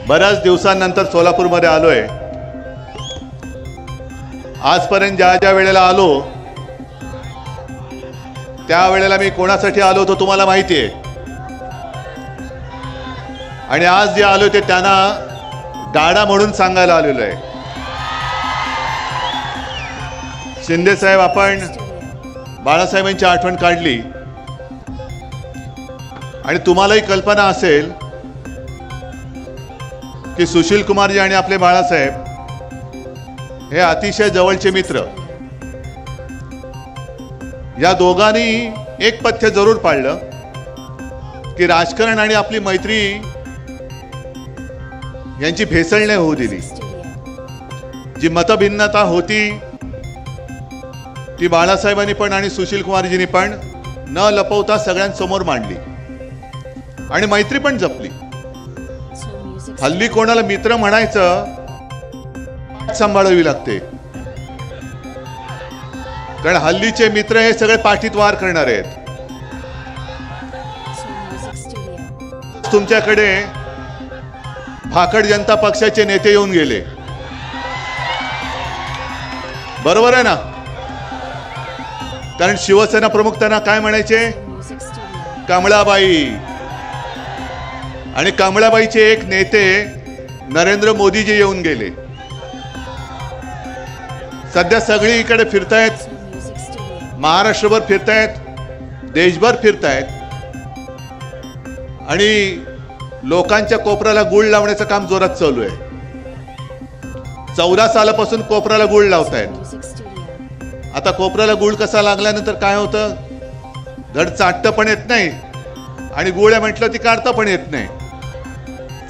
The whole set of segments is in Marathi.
बऱ्याच दिवसांनंतर सोलापूरमध्ये आलोय। आजपर्यंत ज्या ज्या वेळेला आलो त्यावेळेला मी कोणासाठी आलो होतो तुम्हाला माहिती आहे, आणि आज जे आलो ते त्यांना डाडा म्हणून सांगायला आलेलो आहे। शिंदे साहेब, आपण बाळासाहेबांची आठवण काढली आणि तुम्हालाही कल्पना असेल की सुशील कुमारजी आणि आपले बाळासाहेब हे अतिशय जवळचे मित्र। या दोघांनी एक पथ्य जरूर पाळलं की राजकारण आणि आपली मैत्री यांची भेसळ नाही होऊ दिली। जी मतभिन्नता होती ती बाळासाहेबांनी पण आणि सुशील कुमारजींनी पण न लपवता सगळ्यांसमोर मांडली आणि मैत्री पण जपली। हल्ली कोणाला मित्र म्हणायचं सांभाळावी लागते, कारण हल्लीचे मित्र हे सगळे पाठीत वार करणारे आहेत। तुमच्याकडे भाकड जनता पक्षाचे नेते येऊन गेले, बरोबर आहे ना? कारण शिवसेना प्रमुख त्यांना काय म्हणायचे? कमळाबाई। आणि कमळाबाईचे एक नेते नरेंद्र मोदीजी येऊन गेले। सध्या सगळीकडे फिरतायत, महाराष्ट्रभर फिरतायत, देशभर फिरतायत आणि लोकांच्या कोपऱ्याला गुळ लावण्याचं काम जोरात चालू आहे। 14 सालापासून कोपऱ्याला गुळ लावतायत। आता कोपऱ्याला गुळ कसा लागल्यानंतर काय होतं? धड चाटतं पण येत नाही आणि गुळ म्हटलं ती काढता पण येत नाही।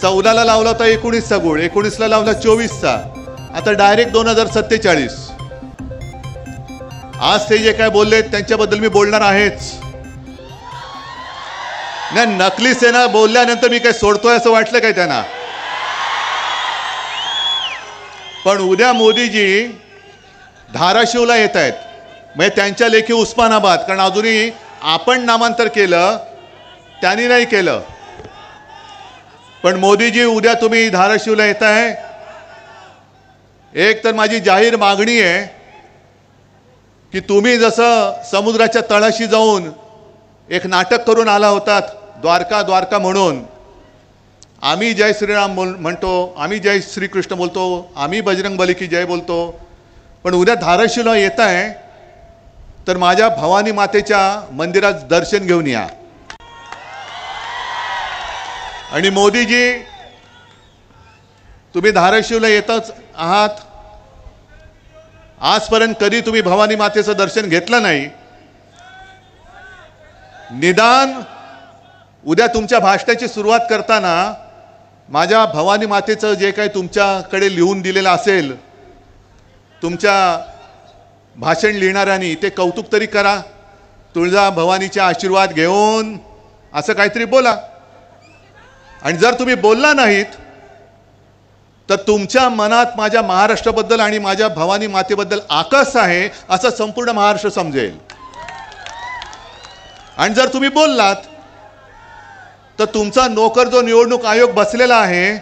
14 ला लावला होता 19चा गुळ, 19 ला लावला 24चा, आता डायरेक्ट 2047। आज ते जे काय बोलले त्यांच्याबद्दल मी बोलणार आहेच। नाही, नकली सेना बोलल्यानंतर मी काय सोडतोय असं वाटलं काय त्यांना? पण उद्या मोदीजी धाराशिवला येत आहेत, म्हणजे त्यांच्या लेखी उस्मानाबाद, कारण अजूनही आपण नामांतर केलं, त्यांनी नाही केलं। पण मोदीजी उद्या तुम्ही धाराशिवला येत आहे। एक तर माझी जाहीर मागणी आहे की तुम्ही जसं समुद्राच्या तळाशी जाऊन एक नाटक करून आला होतात, द्वारका द्वारका म्हणून, आम्ही जय श्रीराम म्हणतो, आम्ही जय श्रीकृष्ण बोलतो, आम्ही बजरंग बली की जय बोलतो, पण उद्या धाराशिवला येत आहे तर माझ्या भवानी मातेच्या मंदिरात दर्शन घेऊन या। आणि मोदीजी, तुम्ही धाराशिवला येतच आहात, आजपर्यंत कधी तुम्ही भवानी मातेचं दर्शन घेतलं नाही, निदान उद्या तुमच्या भाषणाची सुरुवात करताना माझ्या भवानी मातेचं जे काही तुमच्याकडे लिहून दिलेलं असेल तुमच्या भाषण लिहिणाऱ्यांनी, ते कौतुक तरी करा। तुळजा भवानीचे आशीर्वाद घेऊन असं काहीतरी बोला। आणि जर तुम्ही बोलला नाहीत तर तुमच्या मनात माझ्या महाराष्ट्राबद्दल आणि माझ्या भवानी मातेबद्दल आकस आहे असं संपूर्ण महाराष्ट्र समजेल। आणि जर तुम्ही बोललात तर तुमचा नोकर जो निवडणूक आयोग बसलेला आहे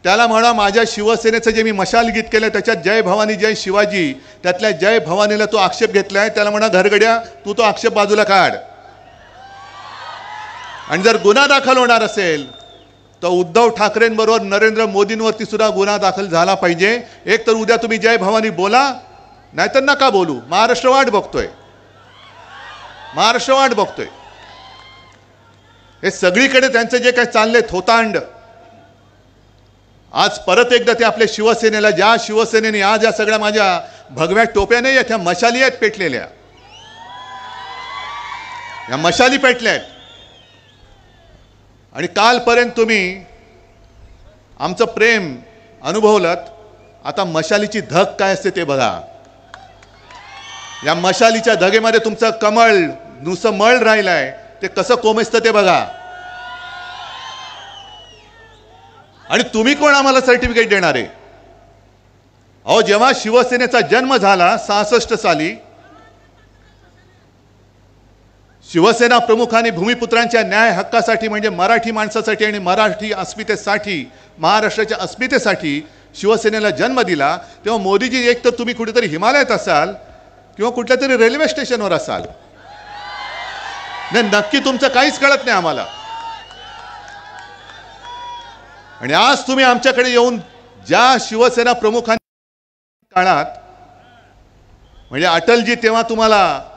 त्याला म्हणा, माझ्या शिवसेनेचं जे मी मशाल गीत केलं त्याच्यात जय भवानी जय शिवाजी, त्यातल्या जय भवानीला तो आक्षेप घेतलाय, त्याला म्हणा घरगड्या तू तो आक्षेप बाजूला काढ। आणि जर गुन्हा दाखल होणार असेल तर उद्धव ठाकरेंबरोबर नरेंद्र मोदींवरती सुद्धा गुन्हा दाखल झाला पाहिजे। एक तर उद्या तुम्ही जय भवानी बोला, नाहीतर नका बोलू। महाराष्ट्र वाट बघतोय, महाराष्ट्र वाट बघतोय। हे सगळीकडे त्यांचे जे काही चालले थोतांड, आज परत एकदा ते आपल्या शिवसेनेला, ज्या शिवसेनेने आज या सगळ्या माझ्या भगव्या टोप्या नाही आहेत, ह्या मशाली आहेत पेटलेल्या, या मशाली पेटल्या आहेत। आणि कालपर्यंत तुम्ही आमचं प्रेम अनुभवलत, आता मशालीची धग काय असते ते बघा। या मशालीच्या धगेमध्ये तुमचं कमळ नुसतं मळ राहिलाय, ते कसं कोमेजतं ते बघा। आणि तुम्ही कोण आम्हाला सर्टिफिकेट देणार आहे? अहो, जेव्हा शिवसेनेचा जन्म झाला 66 साली, शिवसेना प्रमुखांनी भूमिपुत्रांच्या न्याय हक्कासाठी म्हणजे मराठी माणसासाठी आणि मराठी अस्मितेसाठी महाराष्ट्राच्या अस्मितेसाठी शिवसेनेला जन्म दिला, तेव्हा मोदीजी एक तर तुम्ही कुठेतरी हिमालयात असाल किंवा कुठल्या तरी रेल्वे स्टेशनवर असाल. नाही, नक्की तुमचं काहीच कळत नाही आम्हाला. आणि आज तुम्ही आमच्याकडे येऊन ज्या शिवसेना प्रमुखांनी काळात म्हणजे अटलजी तेव्हा तुम्हाला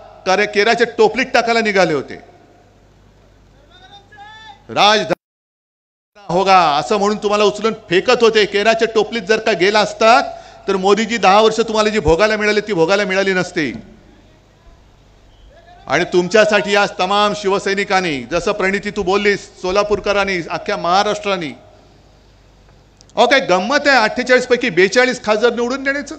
केराच्या टोपलीत टाकायला निघाले होते, राजधानी होगा असं म्हणून तुम्हाला उचलून फेकत होते. केराच्या टोपलीत जर का गेला असतात तर मोदीजी 10 वर्ष तुम्हाला जी भोगायला मिळाली ती भोगायला मिळाली नसती. आणि तुमच्यासाठी आज तमाम शिवसैनिकांनी, जसं प्रणिती तू बोललीस, सोलापूरकरांनी, अख्ख्या महाराष्ट्राने, अहो काय गंमत आहे 48 पैकी 42 खासदार निवडून देण्याचं.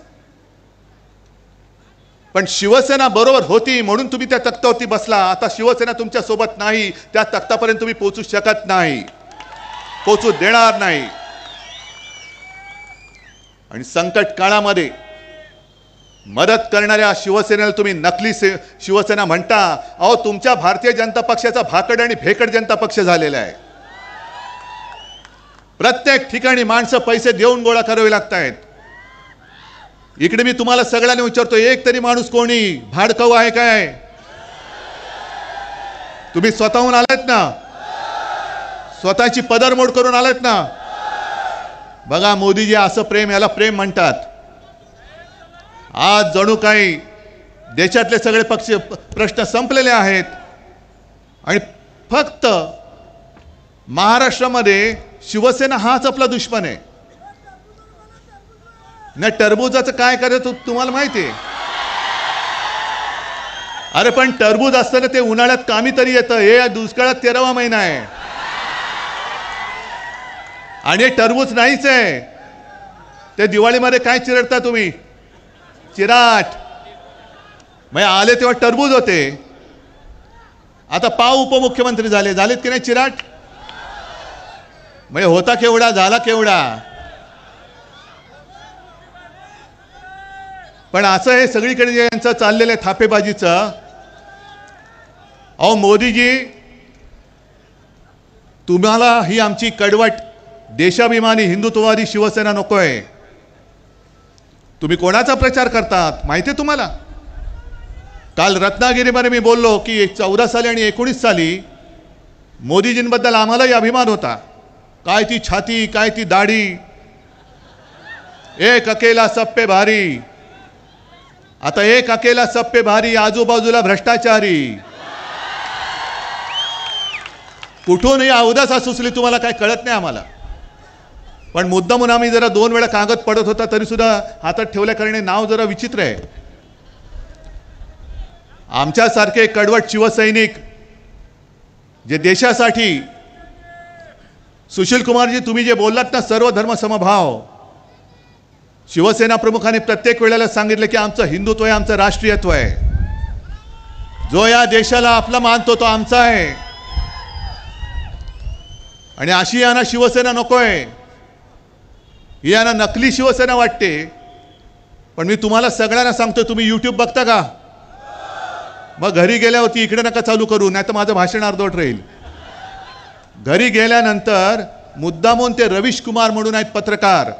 पण शिवसेना बरोबर होती म्हणून तुम्ही त्या तख्तावरती बसला. आता शिवसेना तुमच्या सोबत नाही, त्या तख्तापर्यंत तुम्ही पोहोचू शकत नाही, पोहोचू देणार नाही. आणि संकट काळामध्ये मदत करणाऱ्या शिवसेनेला तुम्ही नकली शिवसेना म्हणता. अहो तुमच्या भारतीय जनता पक्षाचा भाकड आणि भेकड जनता पक्ष झालेला आहे. प्रत्येक ठिकाणी माणसं पैसे देऊन गोळा करावे लागत आहेत. इकडे मी तुम्हाला सगळ्यांना विचारतो, एक तरी माणूस कोणी भाडकाऊ आहे काय? तुम्ही स्वतःहून आलात ना, स्वतःची पदरमोड करून आलात ना. बघा मोदीजी, असं प्रेम, याला प्रेम म्हणतात. आज जणू काही देशातले सगळे पक्ष प्रश्न संपलेले आहेत आणि फक्त महाराष्ट्रामध्ये शिवसेना हाच आपला दुश्मन आहे. नाही, टरबूजाचं काय करायचं तुम्हाला माहिती आहे? अरे पण टरबूज असताना ते उन्हाळ्यात कामी तरी येतं, हे दुष्काळात 13वा महिना आहे. आणि टरबूज नाहीच आहे. ते दिवाळीमध्ये काय चिरडता तुम्ही? चिराट. मग आले तेव्हा टरबूज होते, आता पाव उपमुख्यमंत्री झालेत की नाही चिराट? मग होता केवढा, झाला केवढा. पण असं हे सगळीकडे जे यांचं चाललेलं आहे थापेबाजीचं. अहो मोदीजी, तुम्हाला ही आमची कडवट देशाभिमानी हिंदुत्ववादी शिवसेना नकोय. तुम्ही कोणाचा प्रचार करतात माहिती आहे तुम्हाला? काल रत्नागिरीमध्ये मी बोललो की 14 साली आणि 19 साली मोदीजींबद्दल आम्हालाही अभिमान होता. काय ती छाती, काय ती दाढी, एक अकेला सब पे भारी. आता एक अकेला सब पे भारी, आजूबाजूला भ्रष्टाचारी. कुठून ही अवदासा सुचली तुम्हाला काय कळत नाही आम्हाला. पण मुद्दामून आम्ही जरा 2 वेळा कागद पडत होता तरी सुद्धा हातात ठेवल्या करणे नाव जरा विचित्र आहे. आमच्यासारखे कडवट शिवसैनिक जे देशासाठी, सुशील कुमारजी तुम्ही जे बोललात ना, सर्व धर्म समभाव, शिवसेना प्रमुखांनी प्रत्येक वेळेला सांगितलं की आमचं हिंदुत्व आहे, आमचं राष्ट्रीयत्व आहे. जो या देशाला आपला मानतो तो आमचा आहे. आणि अशी यांना शिवसेना नकोय. ही यांना नकली शिवसेना वाटते. पण मी तुम्हाला सगळ्यांना सांगतो, तुम्ही यूट्यूब बघता का? मग घरी गेल्यावरती इकडे नका चालू करू, नाही तर माझं भाषण अर्धवट राहील. घरी गेल्यानंतर मुद्दामून ते रवीश कुमार म्हणून आहेत पत्रकार,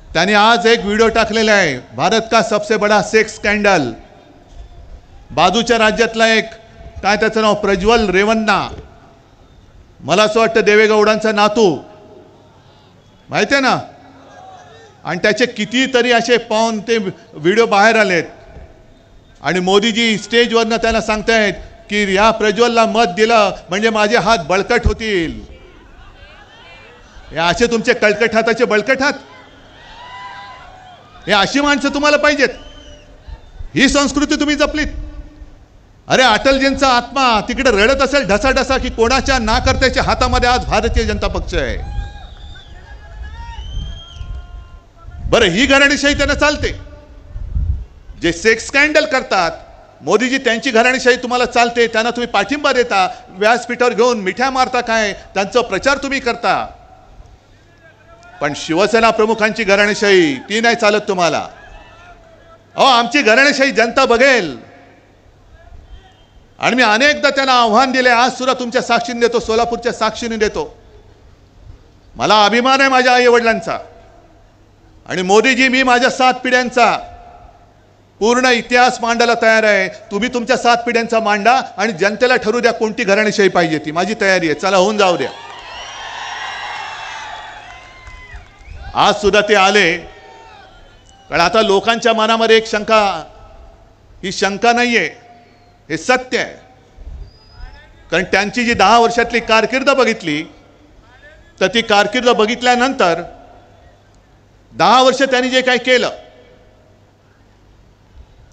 त्यांनी आज एक व्हिडिओ टाकलेला आहे, भारत का सबसे बड़ा सेक्स स्कॅन्डल. बाजूच्या राज्यातला एक काय त्याचं नाव, प्रज्वल रेवन्ना, मला असं वाटतं देवेगौडांचा नातू, माहिती आहे ना. आणि त्याचे कितीतरी असे पाहून ते व्हिडिओ बाहेर आलेत. आणि मोदीजी स्टेजवरनं त्यांना सांगतायत की या प्रज्वलला मत दिलं म्हणजे माझे हात बळकट होतील. हे असे तुमचे कळकट हाताचे बळकट हात, हे अशी माणसं तुम्हाला पाहिजेत. ही संस्कृती तुम्ही जपलीत. अरे अटलजींचा आत्मा तिकडे रडत असेल ढसाढसा की कोणाच्या नाकर्त्याच्या हातामध्ये आज भारतीय जनता पक्ष आहे. बरं, ही घराणेशाही त्यांना चालते. जे सेक्स स्कॅन्डल करतात मोदीजी, त्यांची घराणेशाही तुम्हाला चालते, त्यांना तुम्ही पाठिंबा देता, व्यासपीठावर घेऊन मिठ्या मारता, काय त्यांचा प्रचार तुम्ही करता. पण शिवसेना प्रमुखांची घराणेशाही ती नाही चालत तुम्हाला. अहो आमची घराणेशाही जनता बघेल. आणि मी अनेकदा त्यांना आव्हान दिले, आज सुद्धा तुमच्या साक्षीने देतो, सोलापूरच्या साक्षीने देतो. मला अभिमान आहे माझ्या आई वडिलांचा. आणि मोदीजी, मी माझ्या 7 पिढ्यांचा पूर्ण इतिहास मांडायला तयार आहे. तुम्ही तुमच्या 7 पिढ्यांचा मांडा आणि जनतेला ठरवू द्या कोणती घराणेशाही पाहिजे ती. माझी तयारी आहे, चला होऊन जाऊ द्या. आज सुद्धा ते आले, कारण आता लोकांच्या मनामध्ये एक शंका, ही शंका नाहीये, हे सत्य आहे. कारण त्यांची जी 10 वर्षातली कारकीर्द बघितली, तर ती कारकीर्द बघितल्यानंतर 10 वर्ष त्यांनी जे काही केलं,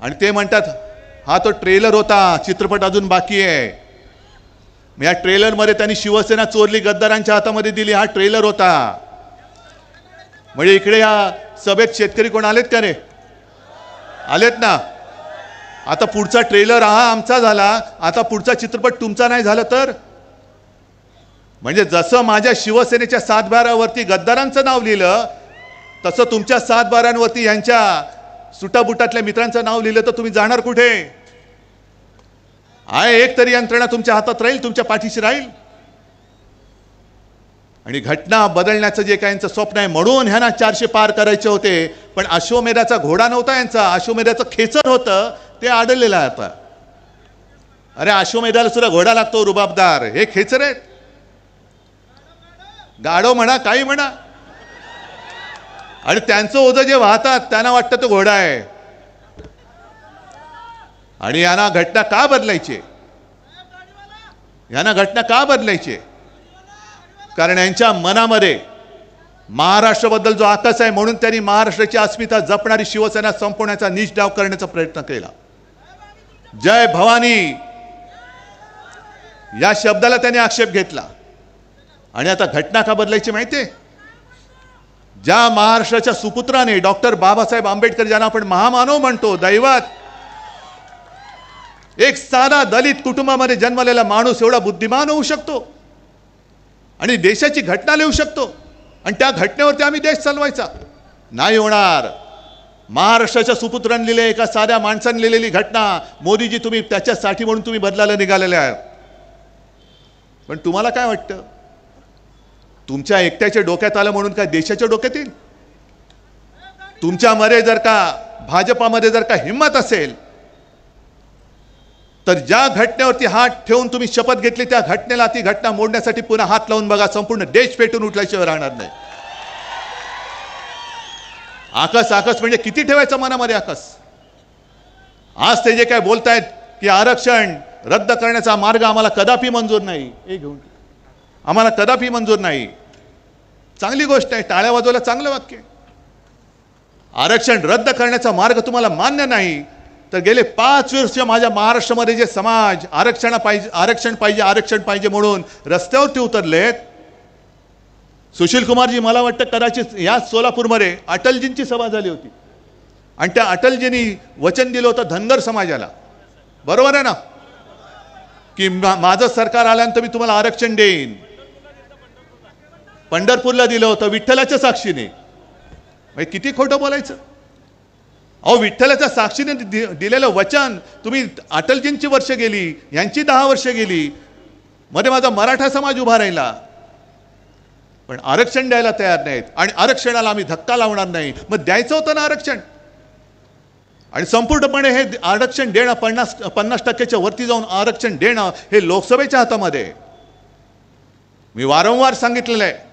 आणि ते म्हणतात हा तो ट्रेलर होता, चित्रपट अजून बाकी आहे. मी या ट्रेलरमध्ये त्यांनी शिवसेना चोरली, गद्दारांच्या हातामध्ये दिली, हा ट्रेलर होता. म्हणजे इकडे या सभेत शेतकरी कोण आलेत का रे? आलेत ना. आता पुढचा ट्रेलर हा आमचा झाला, आता पुढचा चित्रपट तुमचा नाही झाला तर? म्हणजे जसं माझ्या शिवसेनेच्या 7/12वरती गद्दारांचं नाव लिहिलं, तसं तुमच्या 7/12वरती यांच्या सुटाबुटातल्या मित्रांचं नाव लिहिलं तर तुम्ही जाणार कुठे? आहे एक तरी यंत्रणा तुमच्या हातात राहील, तुमच्या पाठीशी राहील. आणि घटना बदलण्याचं जे काही यांचं स्वप्न आहे, म्हणून ह्यांना 400 पार करायचे होते. पण अश्वमेधाचा घोडा नव्हता यांचा, अश्वमेधाचं खेचर होतं, ते आडलेलं आहे आता. अरे अश्वमेधाला सुद्धा घोडा लागतो रुबाबदार, हे खेचर आहेत. गाढव म्हणा, काही म्हणा. आणि त्यांचं ओझं जे वाहतात त्यांना वाटतं तो घोडा आहे. आणि यांना घटना का बदलायची? यांना घटना का बदलायची? कारण यांच्या मनामध्ये महाराष्ट्राबद्दल जो आकाश आहे, म्हणून त्यांनी महाराष्ट्राची अस्मिता जपणारी शिवसेना संपवण्याचा नीच डाव करण्याचा प्रयत्न केला. जय भवानी या शब्दाला त्यांनी आक्षेप घेतला. आणि आता घटना का बदलायची माहितीये? ज्या महाराष्ट्राच्या सुपुत्राने डॉक्टर बाबासाहेब आंबेडकर, ज्यांना आपण महामानव म्हणतो, दैवत, एक साधा दलित कुटुंबामध्ये जन्मलेला माणूस एवढा बुद्धिमान होऊ शकतो आणि देशाची घटना लिहू शकतो, आणि त्या घटनेवरती आम्ही देश चालवायचा? नाही होणार. महाराष्ट्राच्या सुपुत्रांनी लिहिले, एका साध्या माणसाने लिहिलेली घटना, मोदीजी तुम्ही त्याच्यासाठी म्हणून तुम्ही बदलायला निघालेले आहे. पण तुम्हाला काय वाटतं? तुमच्या एकट्याच्या डोक्यात आलं म्हणून काय देशाच्या डोक्यात येईल? तुमच्यामध्ये जर का, भाजपामध्ये जर का हिम्मत असेल, तर ज्या घटनेवरती हात ठेवून तुम्ही शपथ घेतली, त्या घटनेला, ती घटना मोडण्यासाठी पुन्हा हात लावून बघा, संपूर्ण देश पेटून उठल्याशिवाय राहणार नाही. आकस आकस म्हणजे किती ठेवायचं मनामध्ये आकस? आज ते जे काय बोलतायत की आरक्षण रद्द करण्याचा मार्ग आम्हाला कदापि मंजूर नाही, हे घेऊन आम्हाला कदापि मंजूर नाही. चांगली गोष्ट आहे, टाळ्या वाजवायला चांगलं वाक्य. आरक्षण रद्द करण्याचा मार्ग तुम्हाला मान्य नाही, तर गेले 5 वर्ष माझ्या महाराष्ट्रामध्ये जे समाज आरक्षण पाहिजे म्हणून रस्त्यावरती उतरलेत. सुशील कुमारजी, मला वाटतं कदाचित या सोलापूरमध्ये अटलजींची सभा झाली होती, आणि त्या अटलजींनी वचन दिलं होतं धनगर समाजाला, बरोबर आहे ना, की माझं सरकार आल्यानंतर मी तुम्हाला आरक्षण देईन. पंढरपूरला दिलं होतं विठ्ठलाच्या साक्षीने. म्हणजे किती खोटं बोलायचं? अहो, विठ्ठलाच्या साक्षीने दिलेलं वचन तुम्ही, अटलजींची वर्ष गेली, यांची 10 वर्ष गेली, मध्ये माझा मराठा समाज उभा राहिला, पण आरक्षण द्यायला तयार नाहीत. आणि आरक्षणाला आम्ही धक्का लावणार नाही. मग द्यायचं होतं ना आरक्षण, आणि संपूर्णपणे हे आरक्षण देणं, 50% वरती जाऊन आरक्षण देणं, हे लोकसभेच्या हातामध्ये. मी वारंवार सांगितलेलं आहे,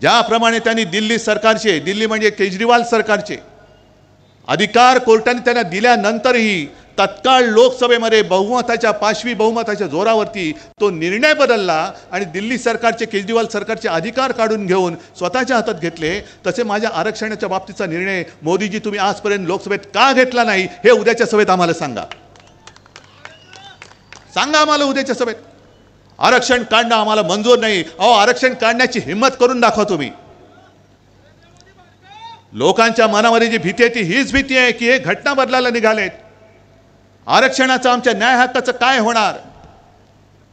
ज्याप्रमाणे त्यांनी दिल्ली म्हणजे केजरीवाल सरकारचे अधिकार कोर्टाने त्यांना दिल्यानंतरही तत्काळ लोकसभेमध्ये बहुमताच्या, 5वी बहुमताच्या जोरावरती तो निर्णय बदलला आणि दिल्ली सरकारचे, केजरीवाल सरकारचे अधिकार काढून घेऊन स्वतःच्या हातात घेतले. तसे माझ्या आरक्षणाच्या बाबतीचा निर्णय मोदीजी तुम्ही आजपर्यंत लोकसभेत का घेतला नाही, हे उद्याच्या सभेत आम्हाला सांगा. सांगा आम्हाला उद्याच्या सभेत. आरक्षण काढणं आम्हाला मंजूर नाही. अहो, आरक्षण काढण्याची हिंमत करून दाखवा तुम्ही. लोकांच्या मनामध्ये जी भीती आहे ती हीच भीती आहे की हे घटना बदलायला निघालेत. आरक्षणाचं, आमच्या न्याय हक्काचं काय होणार?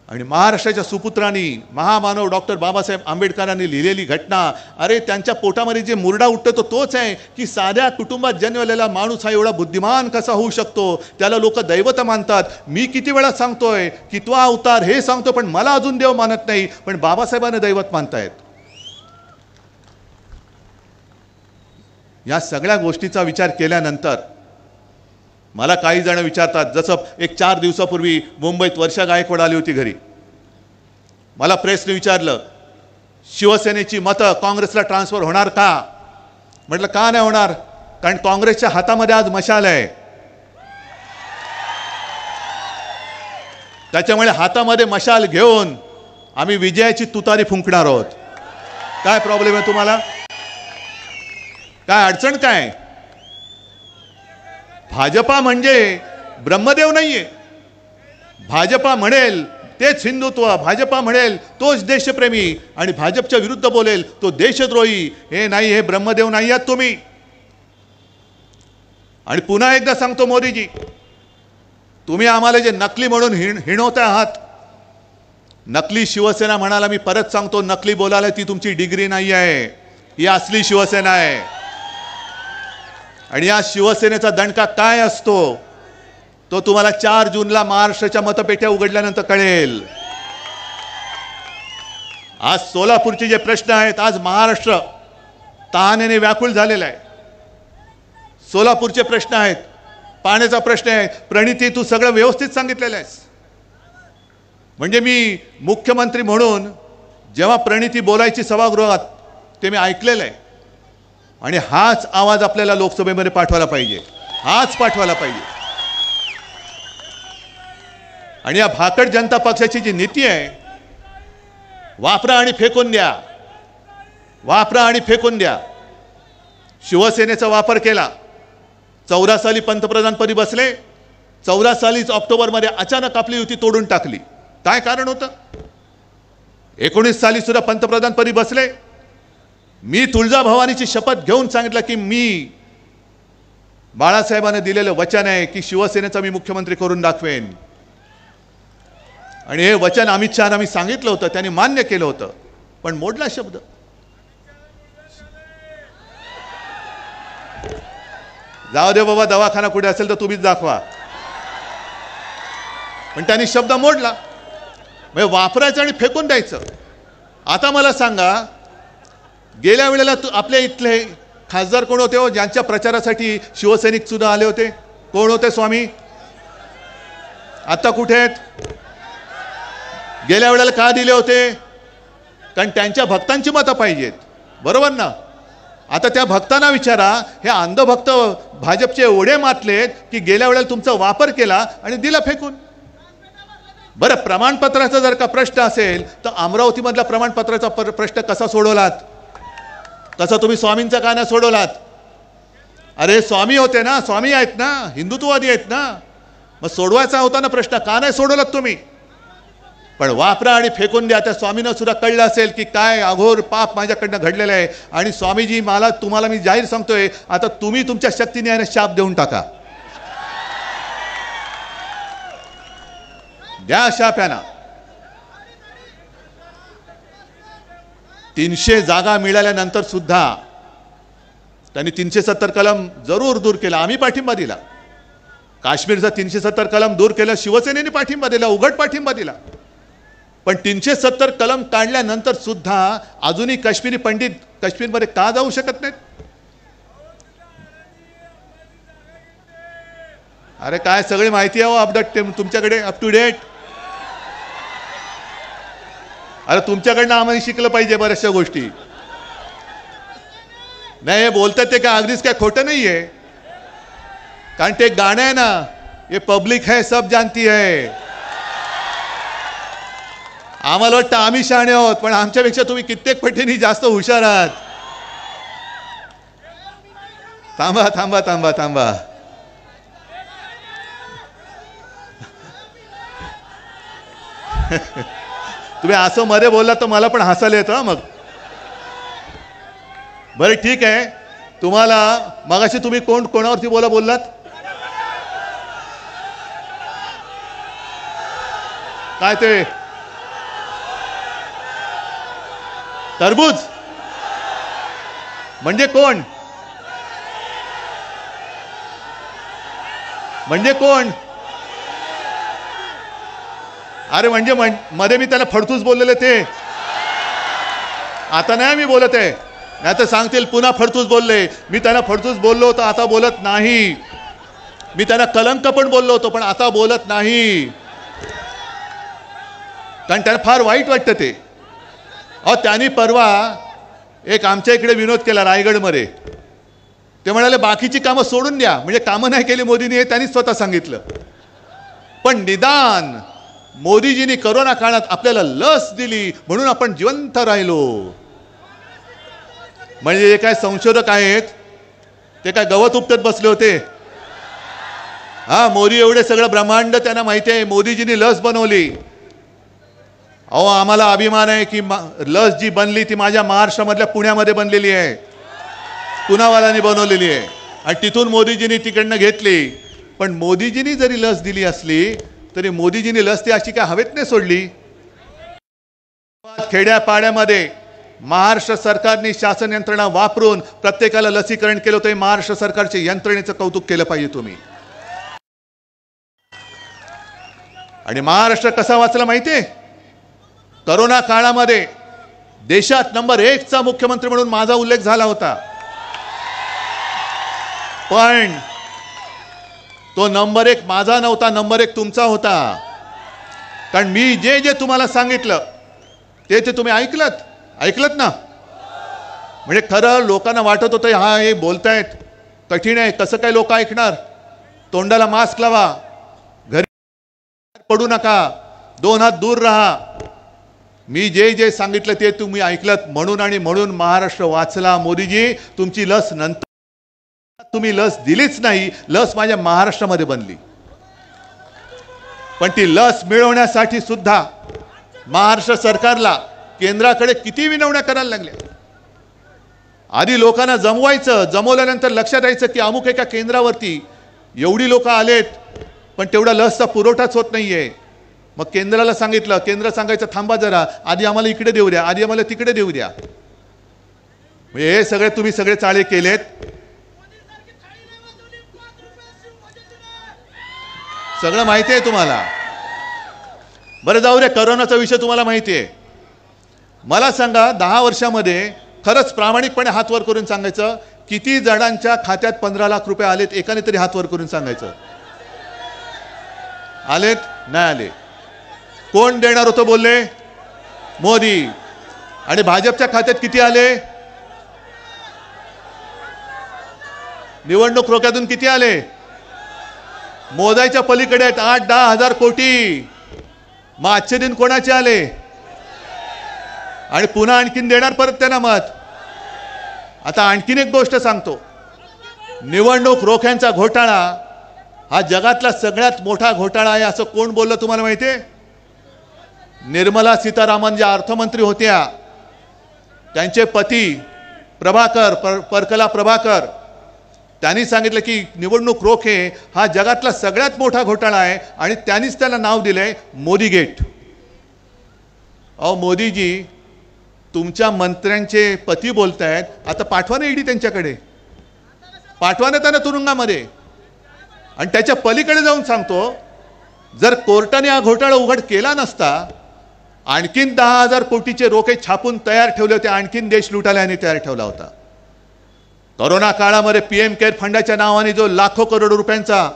आणि महाराष्ट्राच्या सुपुत्रांनी महामानव डॉक्टर बाबासाहेब आंबेडकरांनी लिहिलेली घटना, अरे त्यांच्या पोटामध्ये जे मुरडा उठतो तो तोच आहे की साध्या कुटुंबात जन्मलेला माणूस हा एवढा बुद्धिमान कसा होऊ शकतो, त्याला लोक दैवत मानतात. मी किती वेळा सांगतोय की तो अवतार हे सांगतो, पण मला अजून देव मानत नाही, पण बाबासाहेबांना दैवत मानतायत. या सगळ्या गोष्टीचा विचार केल्यानंतर मला काही जण विचारतात, जसं एक 4 दिवसापूर्वी मुंबईत वर्षा गायकवाड आली होती घरी, मला प्रेसने विचारलं शिवसेनेची मतं काँग्रेसला ट्रान्सफर होणार का. म्हटलं का नाही होणार, कारण काँग्रेसच्या हातामध्ये आज मशाल आहे, त्याच्यामुळे हातामध्ये मशाल घेऊन आम्ही विजयाची तुतारी फुंकणार आहोत. काय प्रॉब्लेम आहे तुम्हाला, काय अडचण काय. भाजपा म्हणजे ब्रह्मदेव नाहीये. भाजपा म्हणेल तेच हिंदुत्व, भाजपा म्हणेल तोच देशप्रेमी, आणि भाजपच्या विरुद्ध बोलेल तो देशद्रोही. हे नाही, हे ब्रह्मदेव नाही आहात तुम्ही. आणि पुन्हा एकदा सांगतो मोदीजी, तुम्ही आम्हाला जे नकली म्हणून हिणवता आहात, नकली शिवसेना म्हणाला, मी परत सांगतो, नकली बोलायला ती तुमची डिग्री नाही आहे, ही असली शिवसेना आहे. आणि या शिवसेनेचा दणका काय असतो तो तुम्हाला 4 जूनला महाराष्ट्राच्या मतपेट्या उघडल्यानंतर कळेल. आज सोलापूरचे जे प्रश्न आहेत, आज महाराष्ट्र तहानेने व्याकुळ झालेला आहे. सोलापूरचे प्रश्न आहेत, पाण्याचा प्रश्न आहे. प्रणिती, तू सगळं व्यवस्थित सांगितलेलं आहेस. म्हणजे मी मुख्यमंत्री म्हणून जेव्हा प्रणिती बोलायची सभागृहात, ते मी ऐकलेलं आहे. आणि हाच आवाज आपल्याला लोकसभेमध्ये पाठवायला पाहिजे, हाच पाठवायला पाहिजे. आणि या भाकड जनता पक्षाची जी नीती आहे, वापरा आणि फेकून द्या, वापरा आणि फेकून द्या. शिवसेनेचा वापर केला, 14 साली पंतप्रधानपदी बसले, 14 सालीच ऑक्टोबरमध्ये अचानक आपली युती तोडून टाकली. काय कारण होतं. 19 साली सुद्धा पंतप्रधानपदी बसले. मी तुळजाभवानीची शपथ घेऊन सांगितलं की मी बाळासाहेबांना दिलेलं वचन आहे की शिवसेनेचा मी मुख्यमंत्री करून दाखवेन. आणि हे वचन अमित शहाना मी सांगितलं होतं, त्यांनी मान्य केलं होतं, पण मोडला शब्द. जाऊ दे बाबा, दवाखाना कुठे असेल तर तुम्हीच दाखवा, पण त्यांनी शब्द मोडला. म्हणजे वापरायचं आणि फेकून द्यायचं. आता मला सांगा, गेल्या वेळेला आपल्या इथले खासदार कोण होते हो, ज्यांच्या प्रचारासाठी शिवसैनिक सुद्धा आले होते? कोण होते स्वामी? आता कुठे आहेत? गेल्या वेळेला का दिले होते? कारण त्यांच्या भक्तांची मतं पाहिजेत, बरोबर ना. आता त्या भक्तांना विचारा, हे अंधभक्त भाजपचे एवढे मातलेत की गेल्या वेळेला तुमचा वापर केला आणि दिला फेकून. बरं, प्रमाणपत्राचा जर का प्रश्न असेल तर अमरावतीमधला प्रमाणपत्राचा प्रश्न कसा सोडवलात? कसा तुम्ही स्वामींचा का नाही सोडवलात? अरे स्वामी होते ना, स्वामी आहेत ना, हिंदुत्ववादी आहेत ना, मग सोडवायचा होता ना प्रश्न, का नाही सोडवलात तुम्ही? पण वापरा आणि फेकून द्या. त्या स्वामींना सुद्धा कळलं असेल की काय अघोर पाप माझ्याकडनं घडलेलं आहे. आणि स्वामीजी, तुम्हाला मी जाहीर सांगतोय, आता तुम्ही तुमच्या शक्तीने याने शाप देऊन टाका, द्या शाप यांना. 300 जागा मिळाल्यानंतर सुद्धा त्यांनी 370 कलम जरूर दूर केला. आम्ही पाठिंबा दिला. काश्मीरचा 370 कलम दूर केलं, शिवसेनेने पाठिंबा दिला, उघड पाठिंबा दिला. पण 370 कलम काढल्यानंतर सुद्धा अजूनही काश्मीरी पंडित काश्मीरमध्ये का जाऊ शकत नाहीत? अरे काय सगळी माहिती आहे हो, अपडेट तुमच्याकडे, अप टू डेट. अरे तुमच्याकडनं आम्हाला शिकलं पाहिजे बऱ्याचशा गोष्टी. नाही, हे बोलतात ते काय अगदीच काय खोटं नाहीये, कारण ते गाणं आहे ना, ये पब्लिक है सब जानती है. आम्हाला वाटतं आम्ही शहाणे आहोत, पण आमच्यापेक्षा तुम्ही कित्येक पटीने जास्त हुशार आहात. थांबा थांबा थांबा थांबा. तुम्ही असं मध्ये बोललात तर मला पण हसायला येतं मग. बरं ठीक आहे, तुम्हाला मगाशी तुम्ही कोणावरती बोललात? काय ते तरबूज म्हणजे कोण? म्हणजे कोण? अरे म्हणजे मध्ये मी त्याला फडतूस बोललेले ते, आता नाही मी बोलत आहे, नाही तर सांगतील पुन्हा फडतूस बोलले. मी त्यांना फडतूस बोललो होतो, आता बोलत नाही. मी त्यांना कलंक पण बोललो होतो, पण आता बोलत नाही, कारण त्यांना फार वाईट वाटतं ते. त्यांनी परवा एक आमच्या इकडे विनोद केला रायगडमध्ये. ते म्हणाले बाकीची कामं सोडून द्या, म्हणजे कामं नाही केली मोदींनी, हे त्यांनी स्वतः सांगितलं. पण निदान मोदीजींनी करोना काळात आपल्याला लस दिली म्हणून आपण जिवंत राहिलो. म्हणजे जे काय संशोधक आहेत ते काय गवत उपटत बसले होते? मोदी एवढे सगळं ब्रह्मांड त्यांना माहिती आहे. मोदीजींनी लस बनवली. आम्हाला अभिमान आहे की लस जी बनली ती माझ्या महाराष्ट्रामधल्या पुण्यामध्ये बनलेली आहे, पुनावाल्यांनी बनवलेली आहे, आणि तिथून मोदीजींनी तिकडनं घेतली. पण मोदीजींनी जरी लस दिली असली तरी मोदीजींनी लस ती अशी काय हवेत नाही सोडली. खेड्यापाड्यामध्ये महाराष्ट्र सरकारने शासन यंत्रणा वापरून प्रत्येकाला लसीकरण केलं होतं. महाराष्ट्र सरकारच्या यंत्रणेचं कौतुक केलं पाहिजे तुम्ही. आणि महाराष्ट्र कसा वाचला माहितीये? करोना काळामध्ये देशात नंबर 1 चा मुख्यमंत्री म्हणून माझा उल्लेख झाला होता. पण तो नंबर 1 माझा नव्हता, नंबर 1 तुमचा होता. कारण मी जे जे तुम्हाला सांगितलं ते ते तुम्ही ऐकलत ना. म्हणजे खरं लोकांना वाटत होतं हे बोलतायत कठीण आहे, कसं काय लोक ऐकणार. तोंडाला मास्क लावा, घरी पडू नका, 2 हात दूर राहा. मी जे जे सांगितलं ते तुम्ही ऐकलत, म्हणून आणि म्हणून महाराष्ट्र वाचला. मोदीजी तुमची लस नंतर तुम्ही लस दिलीच नाही. लस माझ्या महाराष्ट्रामध्ये बनली. पण ती लस मिळवण्यासाठी सुद्धा महाराष्ट्र सरकारला केंद्राकडे किती विनवण्या करायला लागल्या. आधी लोकांना जमवायचं, जमवल्यानंतर लक्षात यायचं की अमुक एका केंद्रावरती एवढी लोक आलेत पण तेवढा लसचा पुरवठाच होत नाहीये. मग केंद्राला सांगितलं, केंद्र सांगायचं थांबा जरा, आधी आम्हाला इकडे देऊ द्या, आधी आम्हाला तिकडे देऊ द्या. हे सगळे तुम्ही सगळे चाळे केलेत. सगळं माहिती आहे तुम्हाला. बरं जाऊ दे, करोनाचा विषय तुम्हाला माहिती आहे. मला सांगा 10 वर्षामध्ये खरंच प्रामाणिकपणे हात वर करून सांगायचं किती जणांच्या खात्यात 15 लाख रुपये आलेत? एकाने तरी हात वर करून सांगायचं. आलेत? नाही आले. कोण देणार होतं बोलले? मोदी. आणि भाजपच्या खात्यात किती आले? निवडणूक रोख्यातून किती आले? मोजायच्या पलीकडे आहेत. 8-10 हजार कोटी. मग आजचे दिन कोणाचे आले? आणि पुन्हा आणखीन देणार परत त्यांना मत. आता आणखीन एक गोष्ट सांगतो. निवडणूक रोख्यांचा घोटाळा हा जगातला सगळ्यात मोठा घोटाळा आहे असं कोण बोललं तुम्हाला माहिती आहे? निर्मला सीतारामन ज्या अर्थमंत्री होत्या त्यांचे पती प्रभाकर, परकला प्रभाकर, त्यांनी सांगितलं की निवडणूक रोखे हा जगातला सगळ्यात मोठा घोटाळा आहे आणि त्यांनीच त्याला नाव दिलंय मोदी गेट. मोदीजी तुमच्या मंत्र्यांचे पती बोलतायत, आता पाठवा ना ईडी त्यांच्याकडे, पाठवा ना त्यांना तुरुंगामध्ये. आणि त्याच्या पलीकडे जाऊन सांगतो, जर कोर्टाने हा घोटाळा उघड केला नसता आणखीन 10,000 कोटीचे रोखे छापून तयार ठेवले होते, आणखीन देश लुटायला यांनी तयार ठेवला होता. कोरोना काळामध्ये पीएम केअर फंडाच्या नावाने जो लाखो करोड रुपयांचा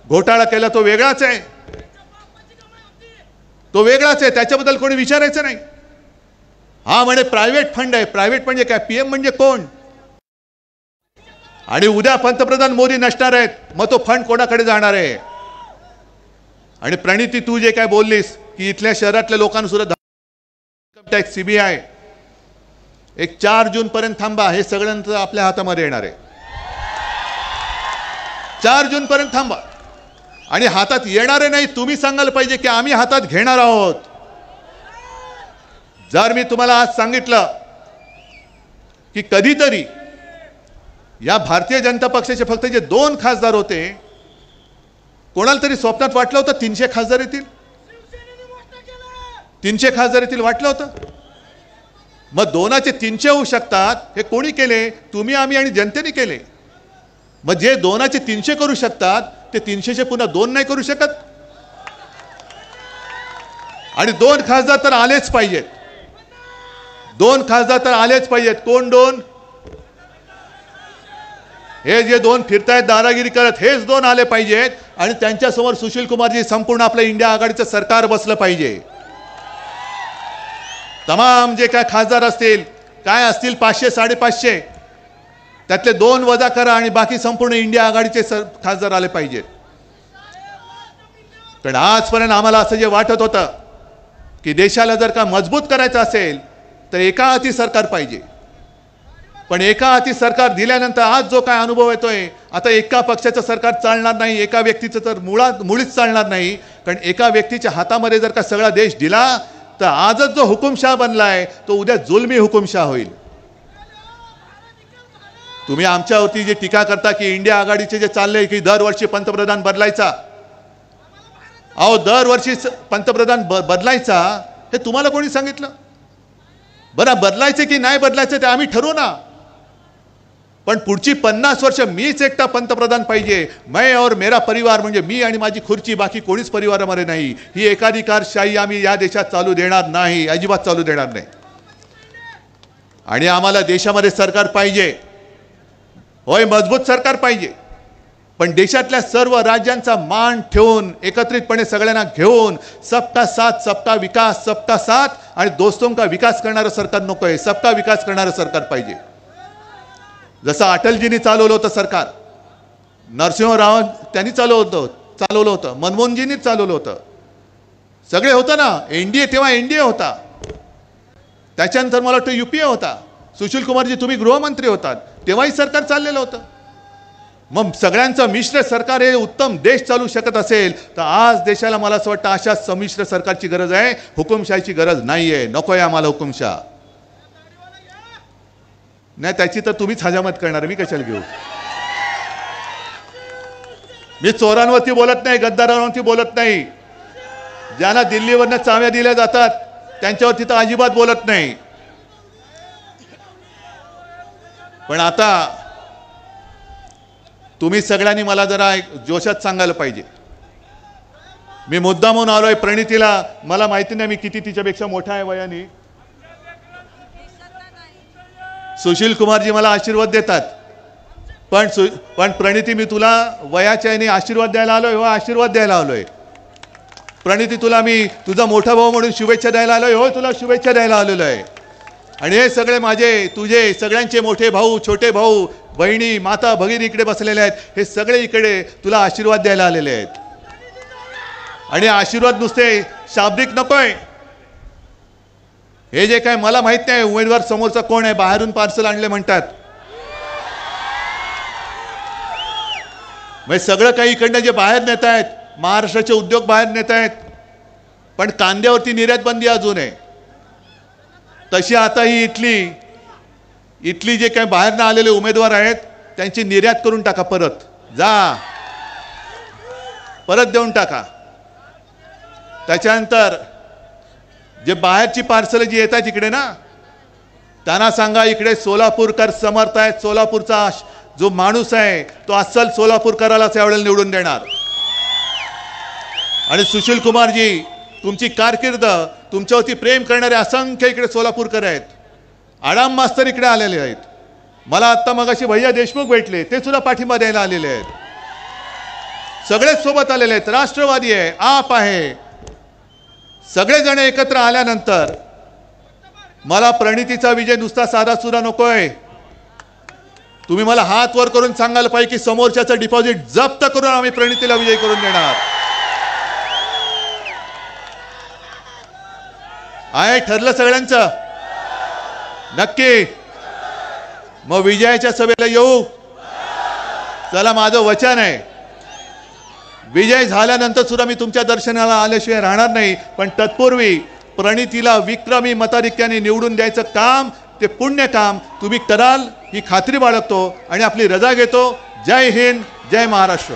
घोटाळा केला तो वेगळाच आहे, तो वेगळाच आहे, त्याच्याबद्दल कोणी विचारायचं नाही. हा म्हणे प्रायव्हेट फंड आहे. प्रायव्हेट म्हणजे काय? पीएम म्हणजे कोण? आणि उद्या पंतप्रधान मोदी नसणार आहेत, मग तो फंड कोणाकडे जाणार आहे? आणि प्रणिती तू जे काय बोललीस की इथल्या शहरातल्या लोकांना सुद्धा इन्कम टॅक्स, सीबीआय, एक 4 जून पर्यंत थांबा, हे सगळ्यांचं आपल्या हातामध्ये येणार आहे. 4 जून पर्यंत थांबा. आणि हातात येणारे नाही, तुम्ही सांगायला पाहिजे की आम्ही हातात घेणार आहोत. जर मी तुम्हाला आज सांगितलं की कधीतरी या भारतीय जनता पक्षाचे फक्त जे 2 खासदार होते, कोणाला तरी स्वप्नात वाटलं होतं 300 खासदार येतील, 300 खासदार येतील वाटलं होतं? मग 2चे 300 होऊ शकतात. हे कोणी केले? तुम्ही, आम्ही आणि जनतेने केले. मग जे 2चे 300 करू शकतात ते 300चे पुन्हा 2 नाही करू शकत. आणि 2 खासदार तर आलेच पाहिजेत. 2 खासदार तर आलेच पाहिजेत. कोण 2? हे जे 2 फिरतायत दादागिरी करत, हेच 2 आले पाहिजेत. आणि त्यांच्यासमोर सुशील कुमारजी संपूर्ण आपलं इंडिया आघाडीचं सरकार बसलं पाहिजे. तमाम जे काय खासदार असतील, काय असतील 500 550, त्यातले 2 वजा करा आणि बाकी संपूर्ण इंडिया आघाडीचे खासदार आले पाहिजेत. कारण आजपर्यंत आम्हाला असं जे वाटत होतं की देशाला जर का मजबूत करायचं असेल तर एका हाती सरकार पाहिजे. पण एका हाती सरकार दिल्यानंतर आज जो काय अनुभव येतोय, आता एका पक्षाचं सरकार चालणार नाही, एका व्यक्तीचं तर मुळीच चालणार नाही. कारण एका व्यक्तीच्या हातामध्ये जर का सगळा देश दिला तर आजच जो हुकुमशाह बनलाय तो उद्या जुलमी हुकुमशाह होईल. तुम्ही आमच्यावरती जे टीका करता की इंडिया आघाडीचे जे चाललंय की दरवर्षी पंतप्रधान बदलायचा, अहो दरवर्षी पंतप्रधान बदलायचा हे तुम्हाला कोणी सांगितलं? बरं, बदलायचे की नाही बदलायचे ते आम्ही ठरवू ना. पण पुढची 50 वर्ष मीच एकटा पंतप्रधान पाहिजे, मैं और मेरा परिवार, म्हणजे मी आणि माझी खुर्ची, बाकी कोणीच परिवारामध्ये नाही. ही एकाधिकारशाही आम्ही या देशात चालू देणार नाही, अजिबात चालू देणार नाही. आणि आम्हाला देशामध्ये सरकार पाहिजे, होय मजबूत सरकार पाहिजे. पण देशातल्या सर्व राज्यांचा मान ठेवून एकत्रितपणे सगळ्यांना घेऊन सबका साथ सबका विकास, सबका साथ आणि दोस्तों का विकास करणारं सरकार नकोय, सबका विकास करणारं सरकार पाहिजे. जसं अटलजींनी चालवलं होतं सरकार, नरसिंहराव त्यांनी चालवलं होतं, मनमोहनजींनी चालवलं होतं, सगळे होतं ना. एनडीए तेव्हा एनडीए होता, त्याच्यानंतर मला वाटतं यूपीए होता. सुशील कुमारजी तुम्ही गृहमंत्री होतात, तेव्हाही सरकार चाललेलं होतं. मग सगळ्यांचं मिश्र सरकार हे उत्तम देश चालू शकत असेल तर आज देशाला मला असं वाटतं अशा संमिश्र सरकारची गरज आहे, हुकुमशाहीची गरज नाहीये. नकोय आम्हाला हुकुमशाह. नाही त्याची तर तुम्हीच हजामत करणार, मी कशाला घेऊ? मी चोरांवरती बोलत नाही, गद्दारांवरती बोलत नाही, ज्यांना दिल्लीवरनं चाव्या दिल्या जातात त्यांच्यावरती तर अजिबात बोलत नाही. पण आता तुम्ही सगळ्यांनी मला जरा जोशात सांगायला पाहिजे. मी मुद्दामून आलोय प्रणितीला, मला माहिती नाही मी किती तिच्यापेक्षा मोठा आहे वयाने. सुशील कुमारजी मला आशीर्वाद देतात, पण प्रणिती मी तुला वयाच्या याने आशीर्वाद द्यायला आलोय, हो आशीर्वाद द्यायला आलोय. प्रणिती तुला मी तुझा मोठा भाऊ म्हणून शुभेच्छा द्यायला आलोय, हो तुला शुभेच्छा द्यायला आलेलो आहे. आणि हे सगळे माझे तुझे सगळ्यांचे मोठे भाऊ, छोटे भाऊ, बहिणी, माता भगिनी इकडे बसलेले आहेत, हे सगळे इकडे तुला आशीर्वाद द्यायला आलेले आहेत. आणि आशीर्वाद नुसते शाब्दिक नकोय. हे जे काय मला माहित नाही उमेदवार समोरचा कोण आहे, बाहेरून पार्सल आणले म्हणतात, म्हणजे सगळं काही इकडनं जे बाहेर नेत आहेत, महाराष्ट्राचे उद्योग बाहेर नेत आहेत. पण कांद्यावरती निर्यात बंदी अजून आहे. तशी आता ही इथली जे काही बाहेरनं आलेले उमेदवार आहेत त्यांची निर्यात करून टाका, परत देऊन टाका. त्याच्यानंतर जे बाहेरची पार्सल जी येत आहेत इकडे ना, त्यांना सांगा इकडे सोलापूरकर समर्थ आहेत, सोलापूरचा जो माणूस आहे तो अस्सल सोलापूरकरालाच यावेळेला निवडून देणार. आणि सुशील कुमारजी तुमची कारकीर्द, तुमच्यावरती प्रेम करणारे असंख्य इकडे सोलापूरकर आहेत. आडाम मास्तर इकडे आलेले आहेत. मला आत्ता मगाशी भैया देशमुख भेटले, ते सुद्धा पाठिंबा द्यायला आलेले आहेत. सगळेच सोबत आलेले आहेत. राष्ट्रवादी आहे, आप आहे, सगळेजण एकत्र आल्यानंतर मला प्रणितीचा विजय नुसता साधा सुद्धा नकोय. तुम्ही मला हात वर करून सांगायला पाहिजे की समोरच्याचं डिपॉझिट जप्त करून आम्ही प्रणितीला विजय करून देणार आहे. ठरलं सगळ्यांचं? नक्की. मग विजयाच्या सभेला येऊ. चला, माझं वचन आहे, विजय झाल्यानंतर सुद्धा मी तुमच्या दर्शनाला आल्याशिवाय राहणार नाही. पण तत्पूर्वी प्रणितीला विक्रमी मताधिक्याने निवडून द्यायचं काम, ते पुण्य काम तुम्ही कराल ही खात्री बाळगतो आणि आपली रजा घेतो. जय हिंद, जय महाराष्ट्र.